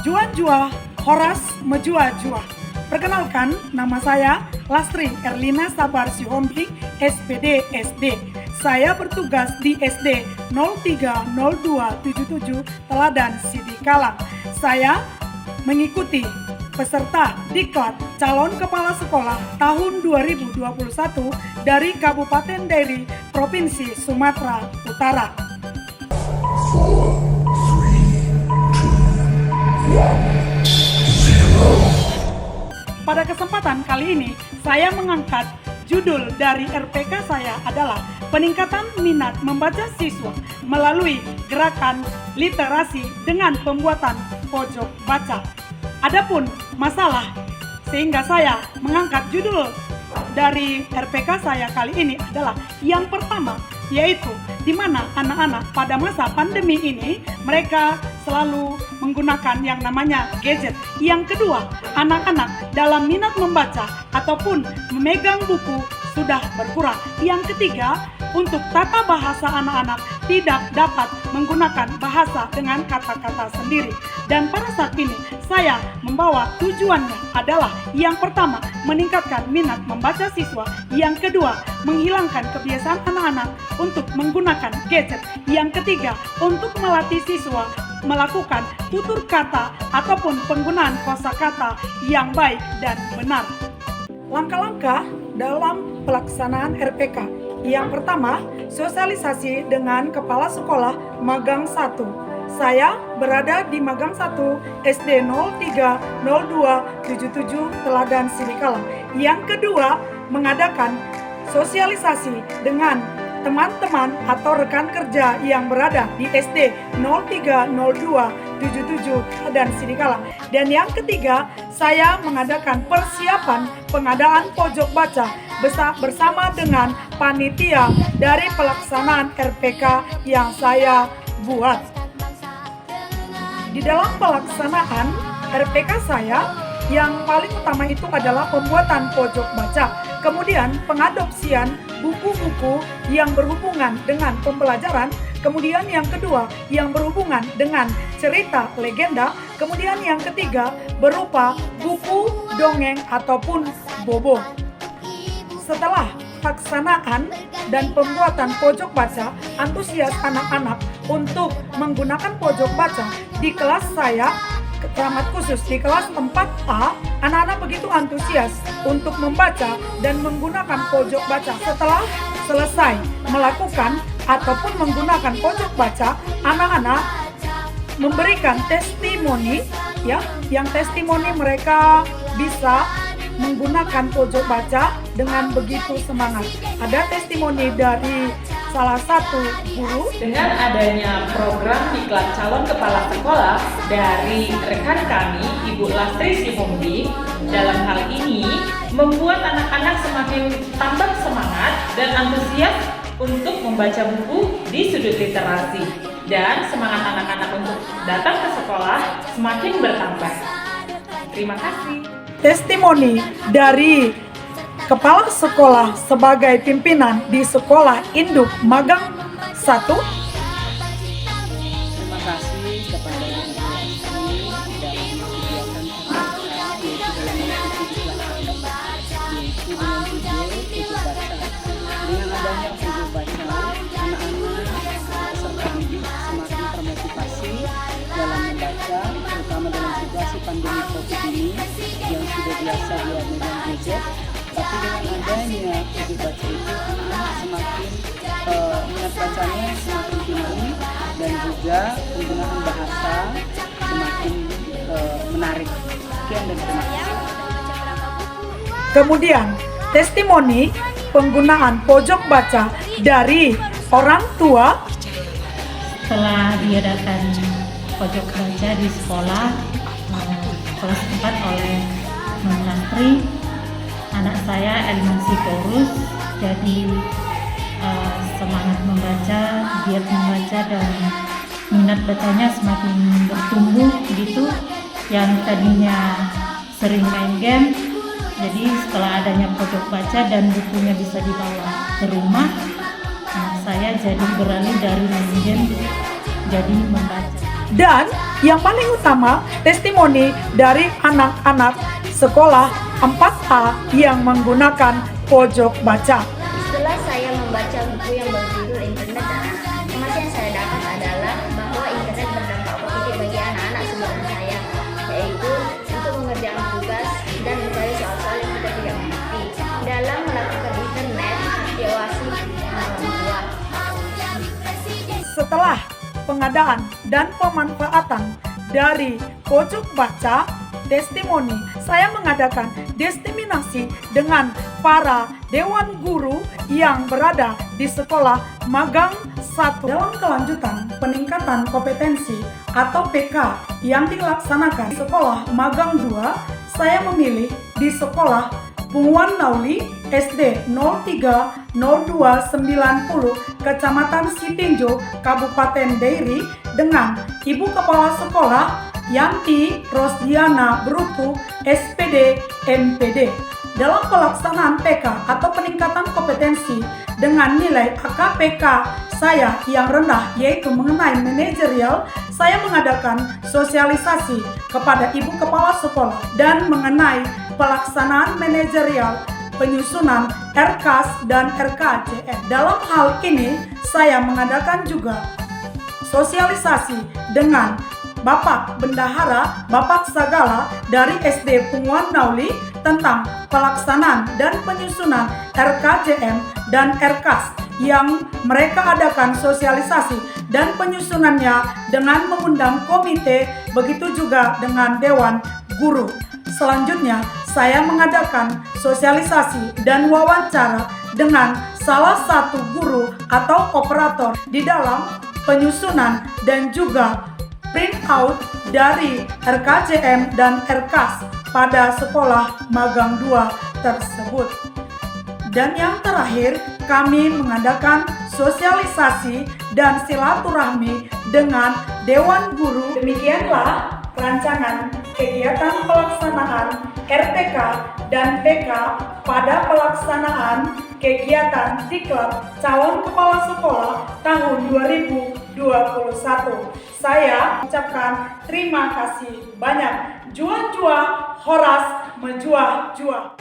Jua-jua, horas mejua-jua. Perkenalkan, nama saya Lastri Erlina Sabar Sihombi, SPD SD. Saya bertugas di SD 030277 Teladan Sidikalang. Saya mengikuti peserta Diklat Calon Kepala Sekolah tahun 2021 dari Kabupaten Dairi, Provinsi Sumatera Utara. Pada kesempatan kali ini, saya mengangkat judul dari RPK saya adalah peningkatan minat membaca siswa melalui gerakan literasi dengan pembuatan pojok baca. Adapun masalah sehingga saya mengangkat judul dari RPK saya kali ini adalah yang pertama, yaitu di mana anak-anak pada masa pandemi ini mereka selalu menggunakan yang namanya gadget. Yang kedua, anak-anak dalam minat membaca ataupun memegang buku sudah berkurang. Yang ketiga, untuk tata bahasa anak-anak tidak dapat menggunakan bahasa dengan kata-kata sendiri. Dan pada saat ini saya membawa tujuannya adalah yang pertama, meningkatkan minat membaca siswa. Yang kedua, menghilangkan kebiasaan anak-anak untuk menggunakan gadget. Yang ketiga, untuk melatih siswa melakukan tutur kata ataupun penggunaan kosakata yang baik dan benar. Langkah-langkah dalam pelaksanaan RPK. Yang pertama, sosialisasi dengan Kepala Sekolah Magang 1. Saya berada di Magang 1 SD 030277 Teladan Sidikalang. Yang kedua, mengadakan sosialisasi dengan teman-teman atau rekan kerja yang berada di SD 030277 Teladan Sidikalang. Dan yang ketiga, saya mengadakan persiapan pengadaan pojok baca bersama dengan panitia dari pelaksanaan RPK yang saya buat. Di dalam pelaksanaan RPK saya, yang paling utama itu adalah pembuatan pojok baca, kemudian pengadopsian buku-buku yang berhubungan dengan pembelajaran, kemudian yang kedua yang berhubungan dengan cerita legenda, kemudian yang ketiga berupa buku dongeng ataupun bobo. Setelah pelaksanaan dan pembuatan pojok baca, antusias anak-anak untuk menggunakan pojok baca di kelas saya teramat khusus di kelas 4A, anak-anak begitu antusias untuk membaca dan menggunakan pojok baca. Setelah selesai melakukan ataupun menggunakan pojok baca, anak-anak memberikan testimoni, ya, yang testimoni mereka bisa menggunakan pojok baca dengan begitu semangat. Ada testimoni dari salah satu guru. Dengan adanya program Diklat Calon Kepala Sekolah dari rekan kami, Ibu Lastri Sihombi, dalam hal ini membuat anak-anak semakin tambah semangat dan antusias untuk membaca buku di sudut literasi. Dan semangat anak-anak untuk datang ke sekolah semakin bertambah. Terima kasih. Testimoni dari Kepala Sekolah sebagai pimpinan di Sekolah Induk Magang 1. Terima kasih kepada Ibu Lastri dalam kegiatan RPK, yaitu dalam mengikuti kelas yaitu dengan judul pojok baca. Dengan adanya pojok baca, anak-anak peserta didik semakin termotivasi dalam membaca, terutama dalam situasi pandemi COVID ini yang sudah biasa dia megang gadget. Tapi dengan adanya pojok baca itu, anak-anak semakin minat bacanya semakin tinggi dan juga penggunaan bahasa semakin menarik. Sekian dan terima kasih. Kemudian testimoni penggunaan pojok baca dari orang tua. Setelah diadakan pojok baca di sekolah kelas 4 oleh Mbak Lastri, anak saya Elman Sitorus jadi semangat membaca, giat membaca dan minat bacanya semakin bertumbuh gitu. Yang tadinya sering main game, jadi setelah adanya pojok baca dan bukunya bisa dibawa ke rumah, anak saya jadi beralih dari main game jadi membaca. Dan yang paling utama, testimoni dari anak-anak sekolah 4A yang menggunakan pojok baca. Setelah saya membaca buku yang berjudul Internet dan Anak, informasi yang saya dapat adalah bahwa internet berdampak positif bagi anak-anak seumuran saya, yaitu untuk mengerjakan tugas dan mencari soal-soal yang kita tidak mengerti. Dalam melakukan internet, diawasi orang tua. Setelah pengadaan dan pemanfaatan dari pojok baca testimoni, saya mengadakan diseminasi dengan para dewan guru yang berada di sekolah magang 1. Dalam kelanjutan peningkatan kompetensi atau PK yang dilaksanakan di sekolah magang 2, saya memilih di sekolah Punguan Nauli SD 030290 Kecamatan Sitinjo, Kabupaten Dairi dengan Ibu Kepala Sekolah Yanti Rosdiana Brutu SPD MPD. Dalam pelaksanaan PK atau peningkatan kompetensi dengan nilai AKPK saya yang rendah, yaitu mengenai manajerial, saya mengadakan sosialisasi kepada Ibu Kepala Sekolah dan mengenai pelaksanaan manajerial penyusunan RKAS dan RKJM. Dalam hal ini, saya mengadakan juga sosialisasi dengan Bapak Bendahara, Bapak Sagala dari SD Punguan Nauli tentang pelaksanaan dan penyusunan RKJM dan RKAS yang mereka adakan sosialisasi dan penyusunannya dengan mengundang komite, begitu juga dengan Dewan Guru. Selanjutnya, saya mengadakan sosialisasi dan wawancara dengan salah satu guru atau operator di dalam penyusunan dan juga print out dari RKJM dan RKAS pada sekolah magang 2 tersebut. Dan yang terakhir, kami mengadakan sosialisasi dan silaturahmi dengan Dewan Guru. Demikianlah rancangan kegiatan pelaksanaan RPK dan PK pada pelaksanaan kegiatan Diklat Calon Kepala Sekolah tahun 2021. Saya ucapkan terima kasih banyak. Jua-jua, horas, menjua-jua.